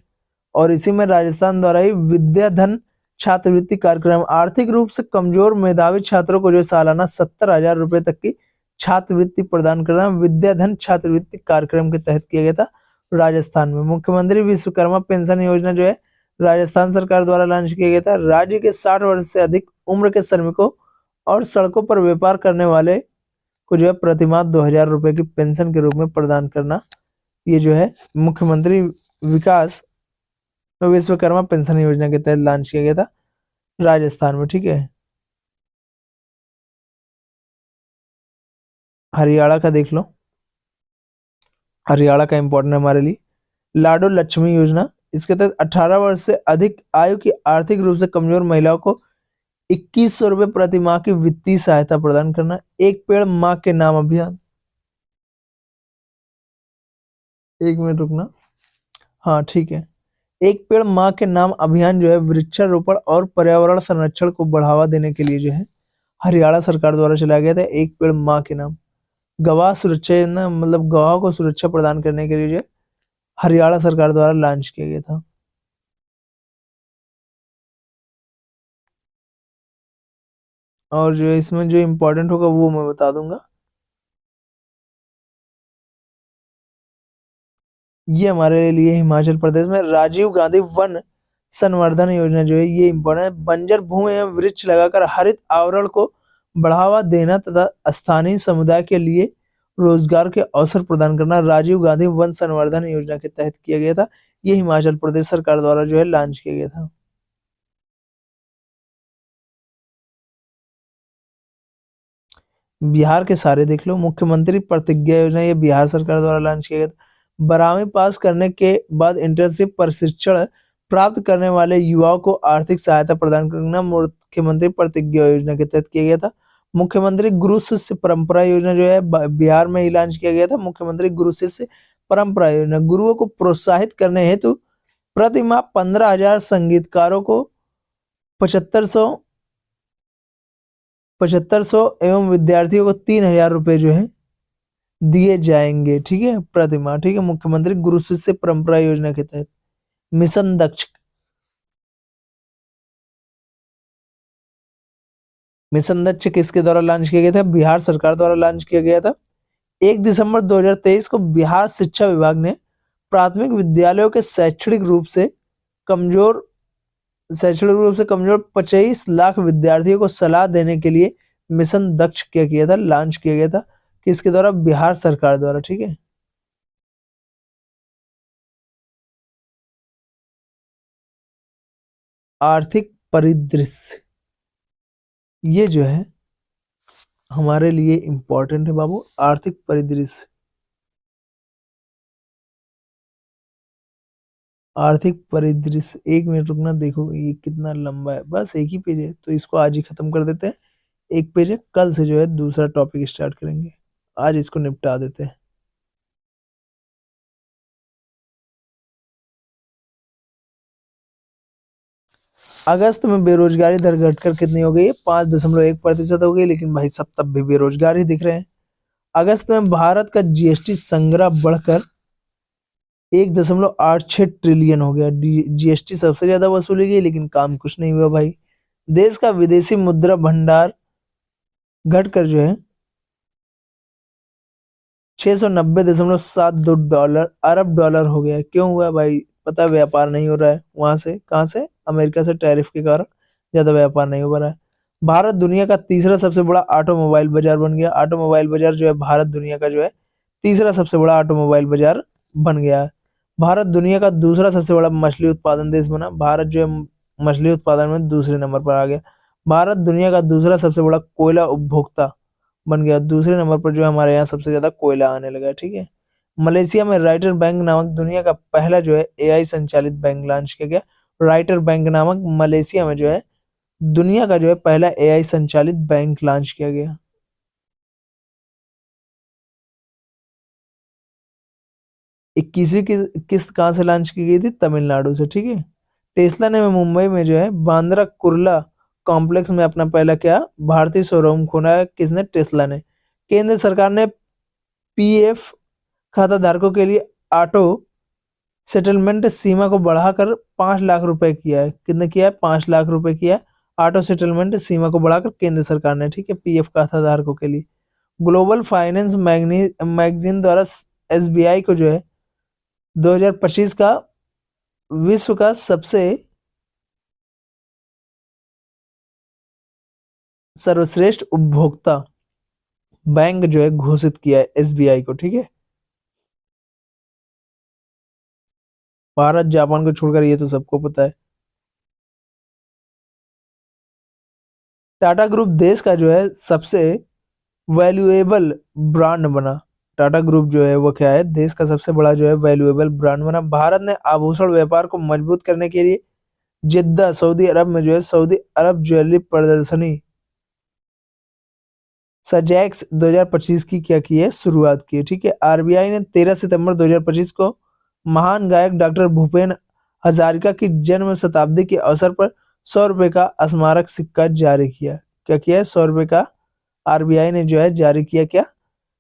और इसी में राजस्थान द्वारा ही विद्याधन छात्रवृत्ति कार्यक्रम, आर्थिक रूप से कमजोर मेधावी छात्रों को जो सालाना 70,000 रुपए तक की छात्रवृत्ति प्रदान करना विद्याधन छात्रवृत्ति कार्यक्रम के तहत किया गया था राजस्थान में। मुख्यमंत्री विश्वकर्मा पेंशन योजना जो है राजस्थान सरकार द्वारा लॉन्च किया गया था। राज्य के 60 वर्ष से अधिक उम्र के श्रमिकों और सड़कों पर व्यापार करने वाले को जो है प्रतिमाह 2,000 रुपए की पेंशन के रूप में प्रदान करना, ये जो है मुख्यमंत्री विकास विश्वकर्मा पेंशन योजना के तहत लॉन्च किया गया था राजस्थान में। ठीक है, हरियाणा का देख लो, हरियाणा का इंपॉर्टेंट है हमारे लिए। लाडो लक्ष्मी योजना, इसके तहत 18 वर्ष से अधिक आयु की आर्थिक रूप से कमजोर महिलाओं को 2,100 रुपए प्रति माह की वित्तीय सहायता प्रदान करना। एक पेड़ माँ के नाम अभियान, एक मिनट रुकना, हाँ ठीक है, एक पेड़ माँ के नाम अभियान जो है वृक्षारोपण और पर्यावरण संरक्षण को बढ़ावा देने के लिए जो है हरियाणा सरकार द्वारा चलाया गया था। एक पेड़ माँ के नाम। गवाह सुरक्षा योजना, मतलब गवाह को सुरक्षा प्रदान करने के लिए जो है हरियाणा सरकार द्वारा लॉन्च किया गया था। और जो इसमें जो इम्पोर्टेंट होगा वो मैं बता दूंगा। ये हमारे लिए हिमाचल प्रदेश में राजीव गांधी वन संवर्धन योजना जो है ये इम्पोर्टेंट है। बंजर भूमि में वृक्ष लगाकर हरित आवरण को बढ़ावा देना तथा स्थानीय समुदाय के लिए रोजगार के अवसर प्रदान करना राजीव गांधी वन संवर्धन योजना के तहत किया गया था। ये हिमाचल प्रदेश सरकार द्वारा जो है लॉन्च किया गया था। बिहार के सारे देख लो, मुख्यमंत्री प्रतिज्ञा योजना ये बिहार सरकार द्वारा लॉन्च किया गया था। 12वीं पास करने के बाद इंटर्नशिप प्रशिक्षण प्राप्त करने वाले युवाओं को आर्थिक सहायता प्रदान करना मुख्यमंत्री प्रतिज्ञा योजना के तहत किया गया था। मुख्यमंत्री गुरु शिष्य परंपरा योजना जो है बिहार में ही लॉन्च किया गया था। मुख्यमंत्री गुरु शिष्य परंपरा योजना गुरुओं को प्रोत्साहित करने हेतु प्रति माह 15,000 संगीतकारों को 7500 एवं विद्यार्थियों को 3,000 रुपए जो है दिए जाएंगे, ठीक है, प्रति माह, ठीक है, मुख्यमंत्री गुरु शिष्य परंपरा योजना के तहत। मिशन दक्ष, मिशन दक्ष किसके द्वारा लॉन्च किया गया था? बिहार सरकार द्वारा लॉन्च किया गया था। 1 दिसंबर 2023 को बिहार शिक्षा विभाग ने प्राथमिक विद्यालयों के शैक्षणिक रूप से कमजोर 25 लाख विद्यार्थियों को सलाह देने के लिए मिशन दक्ष क्या किया था? लॉन्च किया गया था। किसके द्वारा? बिहार सरकार द्वारा, ठीक है। आर्थिक परिदृश्य ये जो है हमारे लिए इंपॉर्टेंट है बाबू। आर्थिक परिदृश्य, आर्थिक परिदृश्य, 1 मिनट रुकना, देखो ये कितना लंबा है, बस एक ही पेज है तो इसको आज ही खत्म कर देते हैं। एक पेज है, कल से जो है दूसरा टॉपिक स्टार्ट करेंगे, आज इसको निपटा देते हैं। अगस्त में बेरोजगारी दर घटकर कितनी हो गई है? 5.1% हो गई, लेकिन भाई सब तब भी बेरोजगार ही दिख रहे हैं। अगस्त में भारत का जीएसटी संग्रह बढ़कर 1.86 ट्रिलियन हो गया। जीएसटी सबसे ज्यादा वसूली गई, लेकिन काम कुछ नहीं हुआ भाई। देश का विदेशी मुद्रा भंडार घटकर जो है 690.72 अरब डॉलर हो गया। क्यों हुआ भाई? पता है, व्यापार नहीं हो रहा है वहां से, कहां से? अमेरिका से टैरिफ के कारण ज्यादा व्यापार नहीं हो रहा है। भारत दुनिया का तीसरा सबसे बड़ा ऑटोमोबाइल बाजार बन गया। ऑटोमोबाइल बाजार जो है भारत दुनिया का जो है तीसरा सबसे बड़ा ऑटोमोबाइल बाजार बन गया है। भारत दुनिया का दूसरा सबसे बड़ा मछली उत्पादन देश बना। भारत जो है मछली उत्पादन में दूसरे नंबर पर आ गया। भारत दुनिया का दूसरा सबसे बड़ा कोयला उपभोक्ता बन गया। दूसरे नंबर पर जो है हमारे यहाँ सबसे ज्यादा कोयला आने लगा है, ठीक है। मलेशिया में राइटर बैंक नामक दुनिया का पहला जो है एआई संचालित बैंक लॉन्च किया गया। राइटर बैंक नामक मलेशिया में जो है दुनिया का जो है पहला एआई संचालित बैंक लॉन्च किया गया। 21वीं की किस्त कहाँ से लॉन्च की गई थी? तमिलनाडु से, ठीक है। टेस्ला ने मुंबई में जो है बांद्रा कुर्ला कॉम्प्लेक्स में अपना पहला क्या भारतीय शोरूम खोला है? किसने? टेस्ला ने। केंद्र सरकार ने पीएफ खाता धारकों के लिए ऑटो सेटलमेंट सीमा को बढ़ाकर 5 लाख रुपए किया है। कितने किया है? 5 लाख रुपए किया है। ऑटो सेटलमेंट सीमा को बढ़ाकर केंद्र सरकार ने, ठीक है, पीएफ खाता धारकों के लिए। ग्लोबल फाइनेंस मैगजीन द्वारा एसबीआई को जो है 2025 का विश्व का सबसे सर्वश्रेष्ठ उपभोक्ता बैंक जो है घोषित किया है एसबीआई को, ठीक है। भारत जापान को छोड़कर, ये तो सबको पता है। टाटा ग्रुप देश का जो है सबसे वैल्यूएबल ब्रांड बना। टाटा ग्रुप जो है वो क्या है? देश का सबसे बड़ा जो है वैल्यूएबल ब्रांड बना। भारत ने आभूषण व्यापार को मजबूत करने के लिए जिद्दा सऊदी अरब में जो है सऊदी अरब ज्वेलरी प्रदर्शनी सजैक्स 2025 की क्या की है? शुरुआत की है, ठीक है। आरबीआई ने 13 सितंबर 2025 को महान गायक डॉक्टर भूपेन हजारिका की जन्म शताब्दी के अवसर पर 100 रुपए का स्मारक सिक्का जारी किया। क्या किया है? 100 रुपए का आरबीआई ने जो है जारी किया, क्या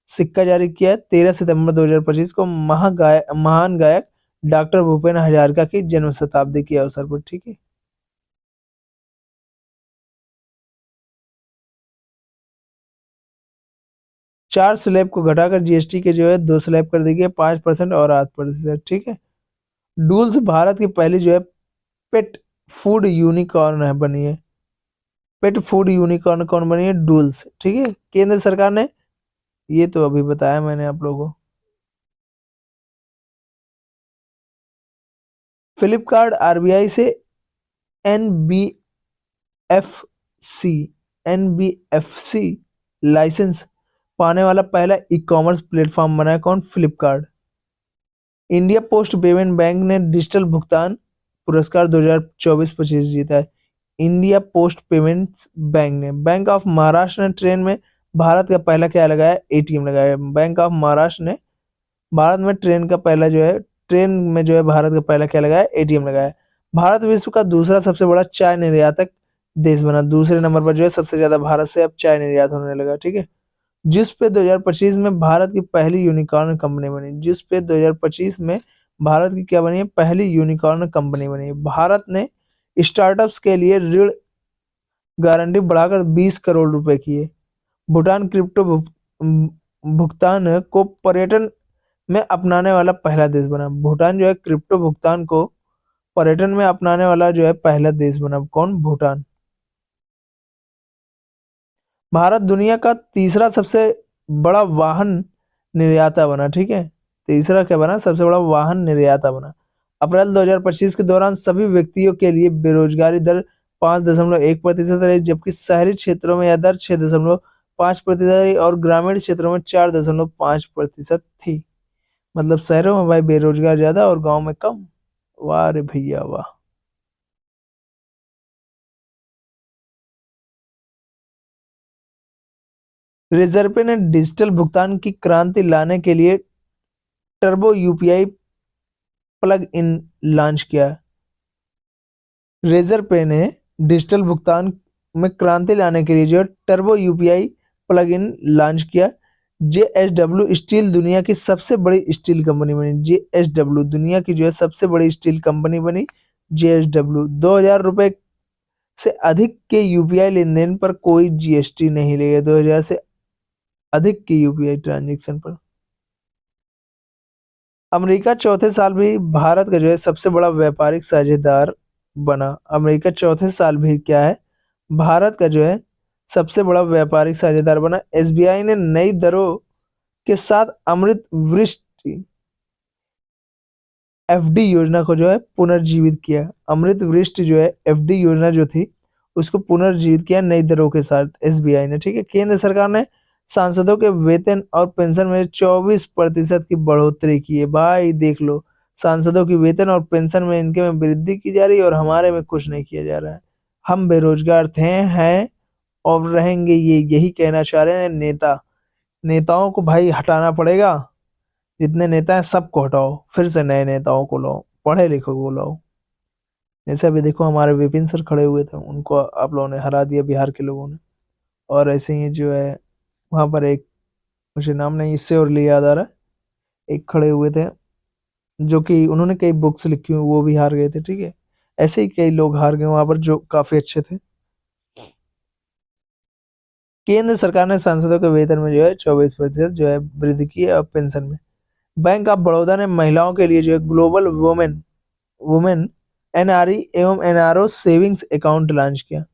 सिक्का जारी किया है 13 सितंबर 2025 को महान गायक डॉक्टर भूपेन हजारिका की जन्म शताब्दी के अवसर पर, ठीक है। 4 स्लैब को घटाकर जीएसटी के जो है 2 स्लैब कर दी गई, 5% और 8%, ठीक है। डूल्स भारत की पहली जो है पेट फूड यूनिकॉर्न है बनी है। पेट फूड यूनिकॉर्न कौन बनी है? डूल्स, ठीक है। केंद्र सरकार ने, ये तो अभी बताया मैंने आप लोगों को। फ्लिपकार्ट आरबीआई से एनबीएफसी एनबीएफसी लाइसेंस पाने वाला पहला ई कॉमर्स प्लेटफॉर्म बना है कौन? Flipkart. India post payment bank ने डिजिटल भुगतान पुरस्कार 2024-25 जीता है। इंडिया पोस्ट पेमेंट्स बैंक ने, बैंक ऑफ महाराष्ट्र ने ट्रेन में भारत का पहला क्या लगाया? एटीएम लगाया। बैंक ऑफ महाराष्ट्र ने भारत में ट्रेन का पहला जो है, ट्रेन में जो है भारत का पहला क्या लगाया? एटीएम लगाया। भारत विश्व का दूसरा सबसे बड़ा चाय निर्यातक देश बना। दूसरे नंबर पर जो है सबसे ज्यादा भारत से अब चाय निर्यात होने लगा। ठीक है। जिस पे 2025 में भारत की पहली यूनिकॉर्न कंपनी बनी। जिस पे 2025 में भारत की क्या बनी है? पहली यूनिकॉर्न कंपनी बनी है। भारत ने स्टार्टअप्स के लिए ऋण गारंटी बढ़ाकर 20 करोड़ रुपए की है। भूटान क्रिप्टो भुगतान को पर्यटन में अपनाने वाला पहला देश बना। भूटान जो है क्रिप्टो भुगतान को पर्यटन में अपनाने वाला जो है पहला देश बना। कौन? भूटान। भारत दुनिया का तीसरा सबसे बड़ा वाहन निर्माता बना। ठीक है। तीसरा क्या बना? सबसे बड़ा वाहन निर्माता बना। अप्रैल 2025 के दौरान सभी व्यक्तियों के लिए बेरोजगारी दर 5.1% रही, जबकि शहरी क्षेत्रों में यह दर 6.5% रही और ग्रामीण क्षेत्रों में 4.5% थी। मतलब शहरों में भाई बेरोजगार ज्यादा और गांव में कम। वाह रे भैया वाह। रिजर्व पे ने डिजिटल भुगतान की क्रांति लाने के लिए turbo UPI plug in launch किया। रेजर पे ने डिजिटल भुगतान में क्रांति लाने के लिए जो है turbo UPI plug in launch किया। जेएसडब्ल्यू स्टील दुनिया की सबसे बड़ी स्टील कंपनी बनी। जेएसडब्ल्यू दुनिया की जो है सबसे बड़ी स्टील कंपनी बनी। जेएसडब्ल्यू 2000 रुपए से अधिक के यूपीआई लेन देन पर कोई जीएसटी नहीं लेगा। 2000 से अधिक की यूपीआई ट्रांजैक्शन पर। अमेरिका चौथे साल भी भारत का जो है सबसे बड़ा व्यापारिक साझेदार बना। अमेरिका चौथे साल भी क्या है? भारत का जो है सबसे बड़ा व्यापारिक साझेदार बना। एसबीआई ने नई दरों के साथ अमृत वृष्टि एफडी योजना को जो है पुनर्जीवित किया। अमृत वृष्टि जो है एफडी योजना जो थी उसको पुनर्जीवित किया नई दरों के साथ एसबीआई ने। ठीक है। केंद्र सरकार ने सांसदों के वेतन और पेंशन में 24% की बढ़ोतरी की है। भाई देख लो, सांसदों की वेतन और पेंशन में इनके में वृद्धि की जा रही है और हमारे में कुछ नहीं किया जा रहा है। हम बेरोजगार थे, हैं और रहेंगे, ये यही कहना चाह रहे हैं नेता। नेताओं को भाई हटाना पड़ेगा। जितने नेता हैं सबको हटाओ, फिर से नए नेताओं को लाओ, पढ़े लिखो को लाओ। जैसे अभी देखो हमारे विपिन सर खड़े हुए थे, उनको आप लोगों ने हरा दिया बिहार के लोगों ने। और ऐसे ही जो है वहां पर एक, मुझे नाम नहीं इससे और ले याद आ रहा है, एक खड़े हुए थे जो कि उन्होंने कई बुक्स लिखी हुई, वो भी हार गए थे। ठीक है। ऐसे ही कई लोग हार गए वहां पर जो काफी अच्छे थे। केंद्र सरकार ने सांसदों के वेतन में जो है 24% जो है वृद्धि की है और पेंशन में। बैंक ऑफ बड़ौदा ने महिलाओं के लिए जो है ग्लोबल वुमेन वुमेन एनआरई एवं एनआरओ सेविंग्स अकाउंट लॉन्च किया।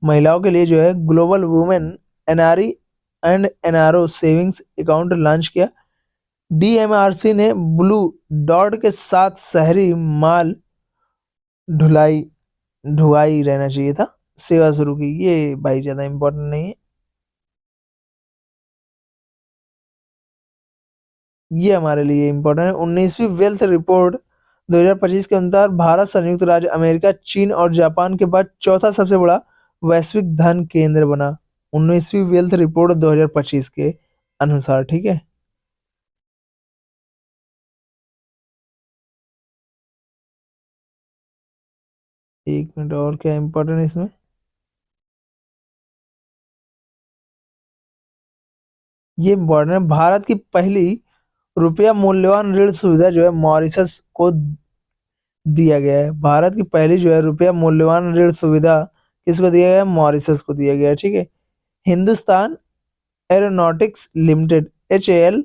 महिलाओं के लिए जो है global women NRE and NRO savings account launch किया। डीएमआरसी ने ब्लू डॉट के साथ शहरी माल ढुलाई ढुआई रहना चाहिए था सेवा शुरू की। ये भाई ज्यादा इंपॉर्टेंट नहीं है, ये हमारे लिए इंपॉर्टेंट है। 19वीं वेल्थ रिपोर्ट 2025 के अनुसार भारत संयुक्त राज्य अमेरिका, चीन और जापान के बाद चौथा सबसे बड़ा वैश्विक धन केंद्र बना। 19वीं वेल्थ रिपोर्ट 2025 के अनुसार। ठीक है। एक मिनट, और क्या इंपॉर्टेंट इसमें? ये इम्पोर्टेंट है, भारत की पहली रुपया मूल्यवान ऋण सुविधा जो है मॉरिशस को दिया गया है। भारत की पहली जो है रुपया मूल्यवान ऋण सुविधा किसको दिया गया है? मॉरिशस को दिया गया है। ठीक है। हिंदुस्तान एरोनॉटिक्स लिमिटेड HAL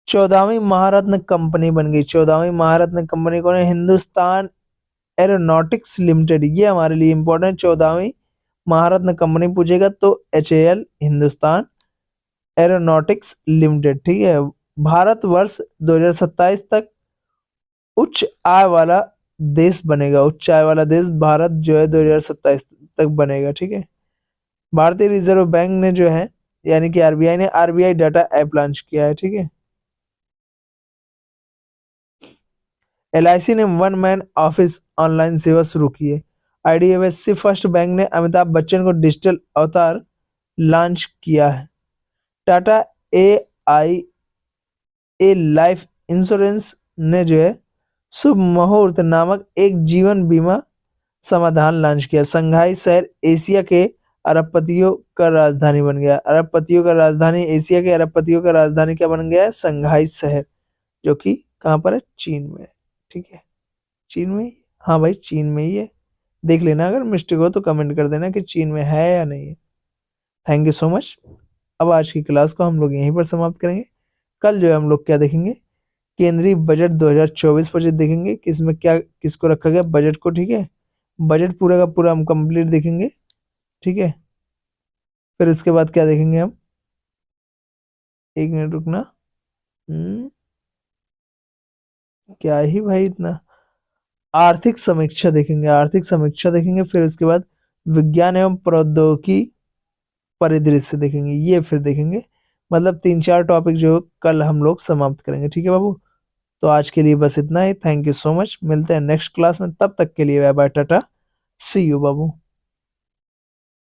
14वीं महारत्न कंपनी बन गई। 14वीं महारत्न कंपनी कौन है? Hindustan aeronautics limited. ये हमारे लिए इंपॉर्टेंट। 14वीं महारत्न कंपनी पूछेगा तो HAL हिंदुस्तान एरोनॉटिक्स लिमिटेड। ठीक है। भारत वर्ष 2027 तक उच्च आय वाला देश बनेगा, ऊंचाई वाला देश भारत जो है 2027 तक बनेगा। ठीक है। भारतीय रिजर्व बैंक ने जो है यानी कि आरबीआई ने आरबीआई डाटा ऐप लॉन्च किया है। ठीक है। एलआईसी ने वन मैन ऑफिस ऑनलाइन सेवा शुरू की है। आईडीएफसी फर्स्ट बैंक ने अमिताभ बच्चन को डिजिटल अवतार लॉन्च किया है। टाटा ए आई ए लाइफ इंश्योरेंस ने जो है शुभ मुहूर्त नामक एक जीवन बीमा समाधान लॉन्च किया। संघाई शहर एशिया के अरबपतियों का राजधानी बन गया। अरबपतियों का राजधानी, एशिया के अरबपतियों का राजधानी क्या बन गया है? संघाई शहर, जो कि कहाँ पर है? चीन में। ठीक है। चीन में ही? हाँ भाई, चीन में ही है। देख लेना, अगर मिस्टेक हो तो कमेंट कर देना कि चीन में है या नहीं है। Thank you so much. अब आज की क्लास को हम लोग यहीं पर समाप्त करेंगे। कल जो है हम लोग क्या देखेंगे? केंद्रीय बजट 2024 बजट देखेंगे, किसमें क्या किसको रखा गया बजट को। ठीक है। बजट पूरा का पूरा हम कंप्लीट देखेंगे। ठीक है। फिर उसके बाद क्या देखेंगे हम? एक मिनट रुकना। हम्म, क्या ही भाई इतना। आर्थिक समीक्षा देखेंगे, आर्थिक समीक्षा देखेंगे। फिर उसके बाद विज्ञान एवं प्रौद्योगिकी परिदृश्य देखेंगे, ये फिर देखेंगे। मतलब 3-4 टॉपिक जो कल हम लोग समाप्त करेंगे। ठीक है बाबू। तो आज के लिए बस इतना ही। Thank you so much. मिलते हैं नेक्स्ट क्लास में, तब तक के लिए bye bye, tata, see you Babu.